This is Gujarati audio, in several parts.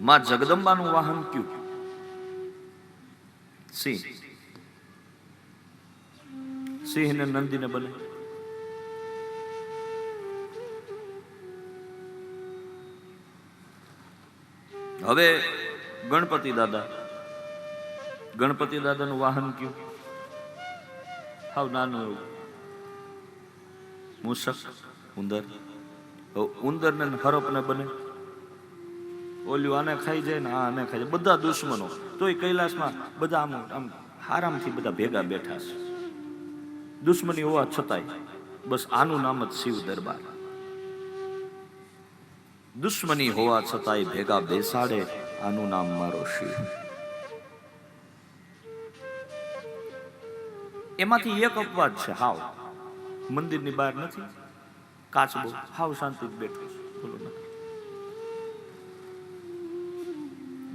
માં જગદંબાનું વાહન કયું? સિંહ. સિંહ ને નંદીને બને. હવે ગણપતિ દાદાનું વાહન કયું? હાવ નાનું એવું મૂષક, ઉંદર. ઉંદર ને હરપ ને બને. ઓલ્યું આને ખાઈ જાય ને આને ખાઈ જાય, બધા દુશ્મનો. તોય કૈલાસમાં બધા આમ આરામથી બધા ભેગા બેઠા છે. દુશ્મની હોવા છતાંય બસ આનું નામ જ શિવ દરબાર. દુશ્મની હોવા છતાંય ભેગા બેસાડે, આનું નામ મારો શિવ. એમાંથી એક અપવાદ છે, હાવ મંદિરની બહાર નથી, કાચબો હાવ શાંતિ બેઠો છે. બોલો ના.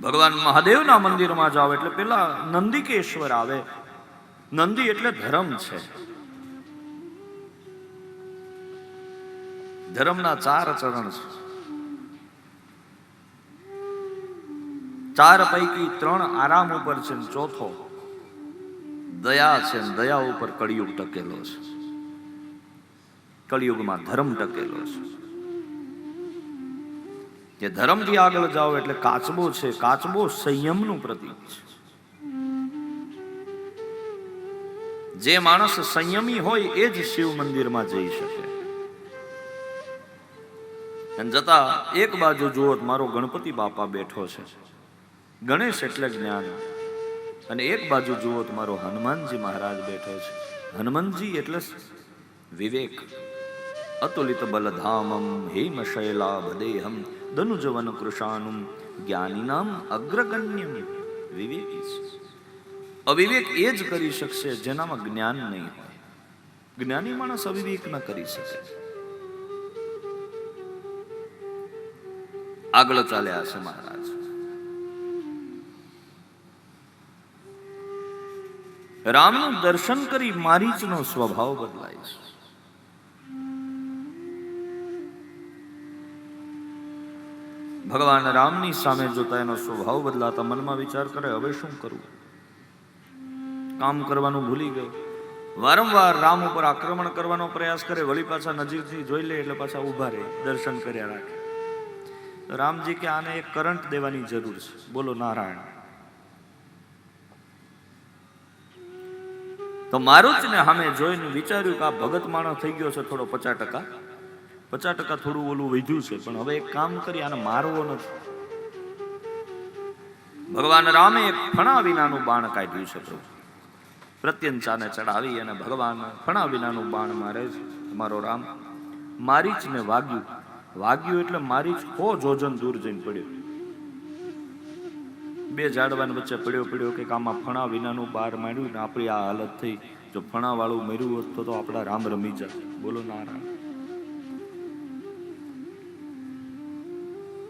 ભગવાન મહાદેવના મંદિરમાં જાઓ એટલે પેલા નંદિકેશ્વર આવે. નંદી એટલે ધર્મ છે. ધર્મના 4 ચરણ છે. 4 પૈકી 3 આરામ ઉપર છે, 4થો દયા છે. દયા ઉપર કળિયુગ ટકેલો છે. કળિયુગમાં ધર્મ ટકેલો છે. કે ધર્મથી આગળ જાઓ એટલે કાચબો છે. કાચબો સંયમનું પ્રતીક છે. જે માણસ સંયમી હોય એ જ શિવ મંદિરમાં જઈ શકે. અને જતા એક બાજુ જુઓ મારો ગણપતિ બાપા બેઠો છે, ગણેશ એટલે જ્ઞાન. અને એક બાજુ જુઓ તો મારો હનુમાનજી મહારાજ બેઠો છે. હનુમાનજી એટલે વિવેક. અતુલિત બલધામમ હેમ શૈલાભદેહમ ધનુજવન કૃષાનુમ જ્ઞાનીનામ અગ્રગણ્યમ. વિવેકી છે. અવિવેક એ જ કરી શકશે જેનામાં જ્ઞાન નહીં હોય. જ્ઞાની માણસ અવિવેક ન કરી શકે. આગળ ચાલ્યા છે મહારાજ. રામનું દર્શન કરી મારીચનો સ્વભાવ બદલાય છે. ભગવાન રામની સામે જોતા એનો સ્વભાવ બદલાતા મનમાં વિચાર કરે, હવે શું કરવું? કામ કરવાનું ભૂલી ગયો. વારંવાર રામ ઉપર આક્રમણ કરવાનો પ્રયાસ કરે, વળી પાછા નજીકથી જોઈ લે એટલે પાછા ઉભા રહે, દર્શન કર્યા રાખે. તો રામજી કે આને એક કરંટ દેવાની જરૂર છે. બોલો નારાયણ. તો મારુચને સામે જોઈને વિચાર્યું કે આ ભગત માણસ થઈ ગયો છે, થોડો 50% થોડું ઓલું વધ્યું છે, પણ હવે એક કામ કરી આને મારવો નથી. ભગવાન રામે એક ફણા વિનાનું બાણ કાઢ્યું છે. પ્રત્યંચાને ચડાવી અને ભગવાન ફણા વિનાનું બાણ મારે છે. તમારો રામ મારીચને વાગ્યું એટલે મારીચ 100 જોજન દૂર જઈને પડ્યો. 2 ઝાડવાની વચ્ચે પડ્યો કે આમાં ફણા વિનાનું બાર માંડ્યું ને આપણી આ હાલત થઈ. જો ફણા વાળું મર્યું હોત તો આપણા રામ રમી જાય. બોલો નારાયણ.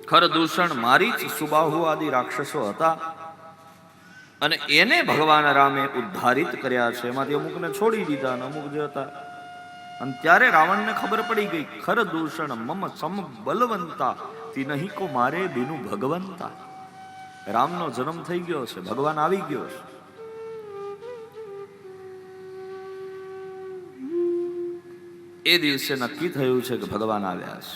ખરદૂષણ મારીચ સુબાહુ આદિ રાક્ષસો હતા અને એને ભગવાન રામે ઉદ્ધારિત કર્યા છે. એમાંથી અમુકને છોડી દીધા અને અમુક જે હતા. અને ત્યારે રાવણને ખબર પડી ગઈ, ખરદૂષણ મમ સમ બલવંતા તિનહી કો મારે બિનુ ભગવંતા. રામનો જન્મ થઈ ગયો છે, ભગવાન આવી ગયો છે. એ દિવસે નક્કી થયું છે કે ભગવાન આવ્યા છે.